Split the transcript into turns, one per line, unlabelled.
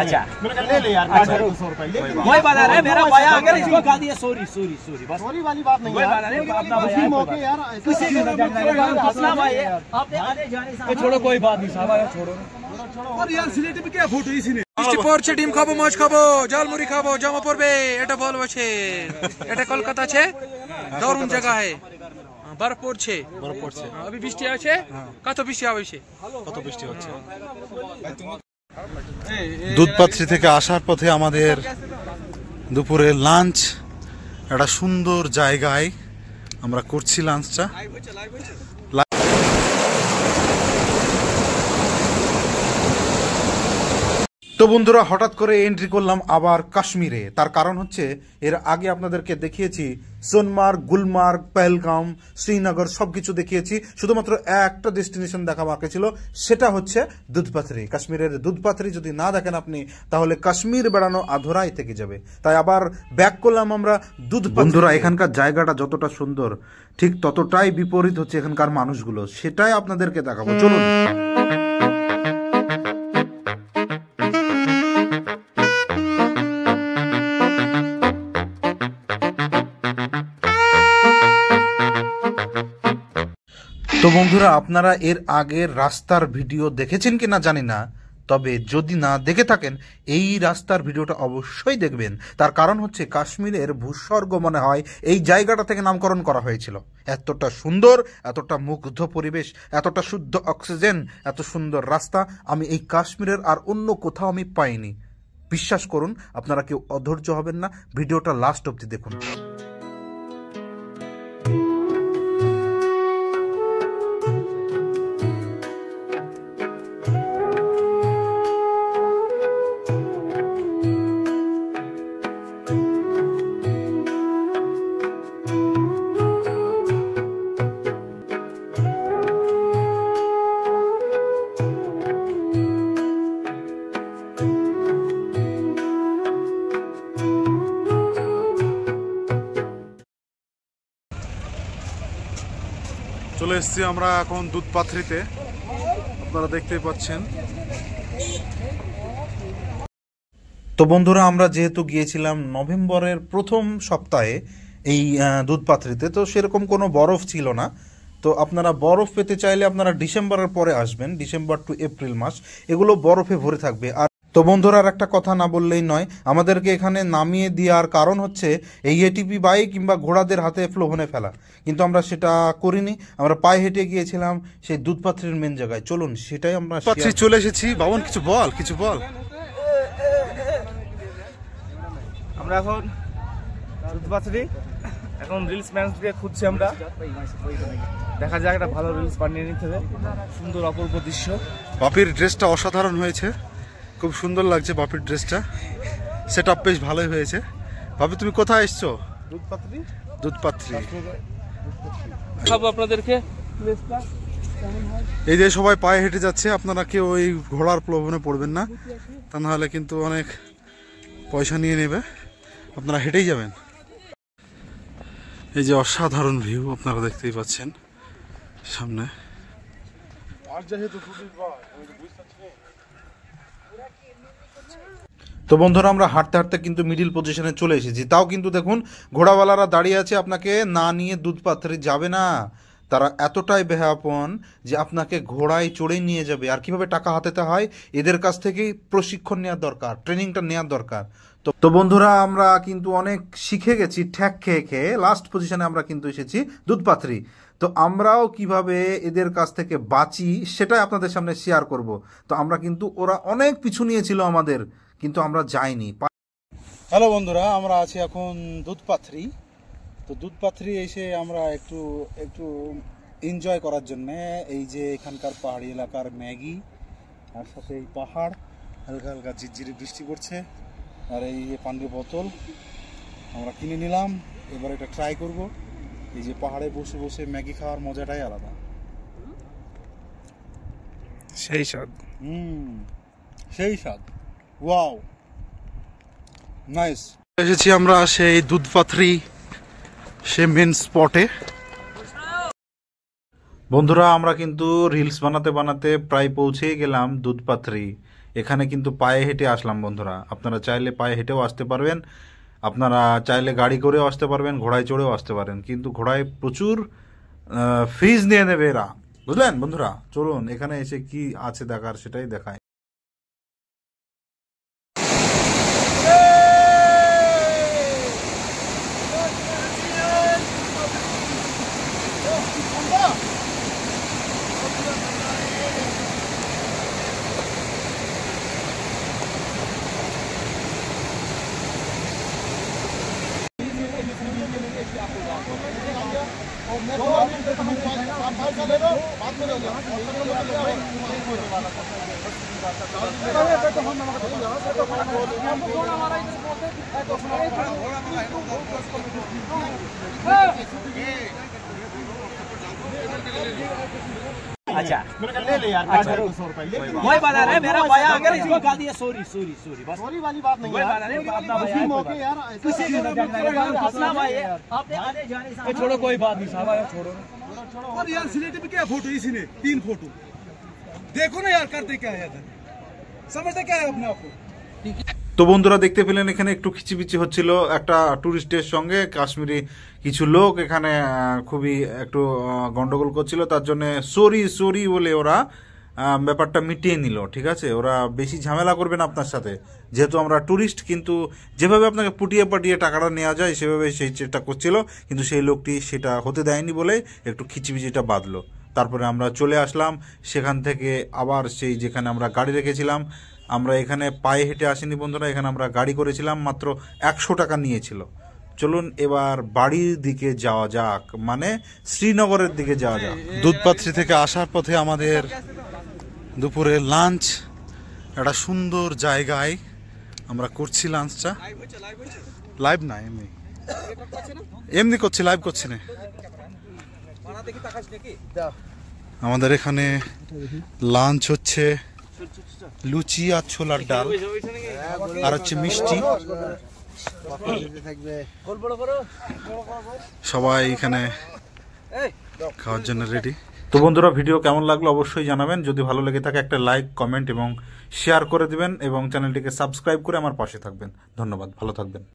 अच्छा
ले ले यार, 200 रुपए ले।
वही बता रहे मेरा भैया अगर इसको खा दिया सॉरी सॉरी सॉरी बस
सॉरी वाली बात नहीं
वही बता रहे अपना भैया
मौके यार
किसी के हौसला भाई आपने आने जाने से छोड़ो कोई बात नहीं साहब छोड़ो और यार सिलेट में क्या फोटो इसी ने
মিষ্টি পড়ছে ডিম খাবো মাছ খাবো ঝালমুড়ি খাবো জামা পড়বে এটা বলছে এটা কলকাতা আছে দারুণ জায়গা है বরফ পড়ছে अभी বৃষ্টি আছে কত বৃষ্টি হবে কত বৃষ্টি হচ্ছে
দুধপাত্রী থেকে আসার পথে আমাদের দুপুরে লাঞ্চ একটা সুন্দর জায়গায় আমরা করছি লাঞ্চটা। তো বন্ধুরা হঠাৎ করে এন্ট্রি করলাম আবার কাশ্মীরে। তার কারণ হচ্ছে এর আগে আপনাদেরকে দেখিয়েছি সোনমার্গ, গুলমার্গ, পেহেলগাম, শ্রীনগর সবকিছু দেখিয়েছি, শুধুমাত্র একটা ডেস্টিনেশন দেখা বাকি ছিল, সেটা হচ্ছে দুধপাথরি। কাশ্মীরের দুধপাথরি যদি না দেখেন আপনি তাহলে কাশ্মীর বেড়ানো আধরাই থেকে যাবে। তাই আবার ব্যাক করলাম আমরা দুধপাথরি। বন্ধুরা এখানকার জায়গাটা যতটা সুন্দর ঠিক ততটাই বিপরীত হচ্ছে এখানকার মানুষগুলো, সেটাই আপনাদেরকে দেখাবো, চলুন। তো বন্ধুরা আপনারা এর আগের রাস্তার ভিডিও দেখেছেন কিনা জানি না, তবে যদি না দেখে থাকেন এই রাস্তার ভিডিওটা অবশ্যই দেখবেন। তার কারণ হচ্ছে কাশ্মীরের ভূস্বর্গ মনে হয় এই জায়গাটা থেকে নামকরণ করা হয়েছিল। এতটা সুন্দর, এতটা মুগ্ধ পরিবেশ, এতটা শুদ্ধ অক্সিজেন, এত সুন্দর রাস্তা আমি এই কাশ্মীরের আর অন্য কোথাও আমি পাইনি। বিশ্বাস করুন, আপনারা কেউ অধৈর্য হবেন না, ভিডিওটা লাস্ট অবধি দেখুন। চলে এসেছি আমরা এখন দুধপাথরিতে, আপনারা দেখতেই পাচ্ছেন। তো বন্ধুরা আমরা যেহেতু গিয়েছিলাম নভেম্বরের প্রথম সপ্তাহে এই দুধপাথরিতে, তো সেরকম কোনো বরফ ছিল না। তো আপনারা বরফ পেতে চাইলে আপনারা ডিসেম্বরের পরে আসবেন, ডিসেম্বর টু এপ্রিল মাস, এগুলো বরফে ভরে থাকবে। আর তো বন্ধুরা আর একটা কথা না বললেই নয়, আমাদেরকে এখানে নামিয়ে দেওয়ার কারণ হচ্ছে এই এটিপি বাইক কিংবা ঘোড়াদের হাতে ফ্লোভনে ফেলা, কিন্তু আমরা সেটা করিনি, আমরা পায়ে হেঁটে গিয়েছিলাম সেই দুধপাথরির মেন জায়গায়। চলুন সেটাই আমরা চলে এসেছি। বাবন কিছু বল, কিছু বল।
আমরা এখন দুধপাথরি, এখন রিলস ম্যানকে খুঁজছি আমরা, দেখা যাক একটা ভালো রিলস বানিয়ে নিতে হবে। সুন্দর অপূর্ব দৃশ্য।
বাপির ড্রেসটা অসাধারণ হয়েছে, খুব সুন্দর লাগছে বাপির ড্রেসটা, সেট আপ বেশ ভালোই হয়েছে। বাপি তুমি কোথায় এসছো?
দুধপাথরি।
দুধপাথরি
খাবো আপনাদেরকে।
এই যে সবাই পায়ে হেঁটে যাচ্ছে, আপনারা কেউ ওই ঘোড়ার প্রলোভনে পড়বেন না, তা নাহলে কিন্তু অনেক পয়সা নিয়ে নেবে, আপনারা হেঁটেই যাবেন। এই যে অসাধারণ ভিউ আপনারা দেখতেই পাচ্ছেন সামনে। তো বন্ধুরা আমরা হাঁটতে হাঁটতে কিন্তু মিডিল পজিশনে চলে এসেছি, তাও কিন্তু দেখুন ঘোড়াওয়ালারা দাঁড়িয়ে আছে, আপনাকে না নিয়ে দুধপাথরি যাবে না। তারা এতটাই বেহাপন যে আপনাকে ঘোড়ায় চড়েই নিয়ে যাবে। আর কিভাবে টাকা হাতাতে হয় এদের কাছ থেকেই প্রশিক্ষণ নেওয়ার দরকার, ট্রেনিংটা নেওয়ার দরকার। তো বন্ধুরা আমরা কিন্তু অনেক শিখে গেছি ঠ্যাক খেয়ে খেয়ে, লাস্ট পজিশনে আমরা কিন্তু এসেছি দুধপাথরি। তো আমরাও কিভাবে এদের কাছ থেকে বাঁচি সেটাই আপনাদের সামনে শেয়ার করব। তো আমরা কিন্তু ওরা অনেক পিছু নিয়েছিল আমাদের, কিন্তু আমরা যাইনি। হ্যালো বন্ধুরা, আমরা আছি এখন দুধপাথরি। তো দুধপাথরি এসে আমরা একটু এনজয় করার জন্য এই যে এখানকার পাহাড়ি এলাকার ম্যাগি, আর সাথে এই পাহাড়, হালকা হালকা ঝিরঝিরি বৃষ্টি পড়ছে, আর এই পানির বোতল আমরা কিনে নিলাম। এবার এটা ট্রাই করব। এই যে পাহাড়ে বসে বসে ম্যাগি খাওয়ার মজাটাই আলাদা,
সেই স্বাদ।
সেই স্বাদ, ওয়াও, নাইস। এসেছি আমরা সেই দুধপাথরি সে মেন স্পটে। বন্ধুরা আমরা কিন্তু রিলস বানাতে বানাতে প্রায় পৌঁছে গেলাম দুধপাথরি। এখানে কিন্তু পায়ে হেঁটে আসলাম বন্ধুরা। আপনারা চাইলে পায়ে হেঁটেও আসতে পারবেন, আপনারা চাইলে গাড়ি করেও আসতে পারবেন, ঘোড়ায় চড়েও আসতে পারেন, কিন্তু ঘোড়ায় প্রচুর ফিজ নিয়ে নেবে এরা, বুঝলেন বন্ধুরা। চলুন এখানে এসে কি আছে দেখার সেটাই দেখায়।
अच्छा
ले ले यार 200 रुपए ले
वही बता रहे मेरा भैया अगर इसको कहा दिया सॉरी सॉरी सॉरी बस
सॉरी वाली बात नहीं
वही
है
बता रहे अपना भैया
मौके यार
किसी को फसला भाई है आपने आने जाने से छोड़ो कोई बात नहीं साहब यार छोड़ो
और यार सिलेटी में क्या फोटो इसी ने 3 फोटो देखो ना यार करते क्या है समझते क्या है अपने आप को।
তো বন্ধুরা দেখতে পেলেন এখানে একটু খিচিবিচি হচ্ছিল একটা ট্যুরিস্টের সঙ্গে, কাশ্মীরি কিছু লোক এখানে খুবই একটু গন্ডগোল করছিল, তার জন্য সরি সরি বলে ওরা ব্যাপারটা মিটিয়ে নিল। ঠিক আছে, ওরা বেশি ঝামেলা করবে না আপনার সাথে, যেহেতু আমরা ট্যুরিস্ট, কিন্তু যেভাবে আপনাকে পুটিয়ে পাটিয়ে টাকাটা নেওয়া যায় সেভাবে সেই চেষ্টা করছিল, কিন্তু সেই লোকটি সেটা হতে দেয়নি বলে একটু খিচিবিচিটা বাঁধলো। তারপরে আমরা চলে আসলাম সেখান থেকে আবার সেই যেখানে আমরা গাড়ি রেখেছিলাম। আমরা এখানে পায়ে হেঁটে আসিনি বন্ধুরা, এখানে আমরা গাড়ি করেছিলাম, মাত্র 100 টাকা নিয়েছিল। চলুন এবার বাড়ির দিকে যাওয়া যাক, মানে শ্রীনগরের দিকে যাওয়া যাক। দুধপাত্রী থেকে আসার পথে আমাদের দুপুরে লাঞ্চ একটা সুন্দর জায়গায় আমরা করছি লাঞ্চটা। লাইভ না, এমনি এমনি করছি, লাইভ করছি না। আমাদের এখানে লাঞ্চ হচ্ছে লুচি আর ছোলার ডাল, আর হচ্ছে মিষ্টি। সবাই এখানে খাওয়ার জন্য রেডি। তো বন্ধুরা ভিডিও কেমন লাগলো অবশ্যই জানাবেন, যদি ভালো লেগে থাকে একটা লাইক, কমেন্ট এবং শেয়ার করে দিবেন, এবং চ্যানেলটিকে সাবস্ক্রাইব করে আমার পাশে থাকবেন। ধন্যবাদ, ভালো থাকবেন।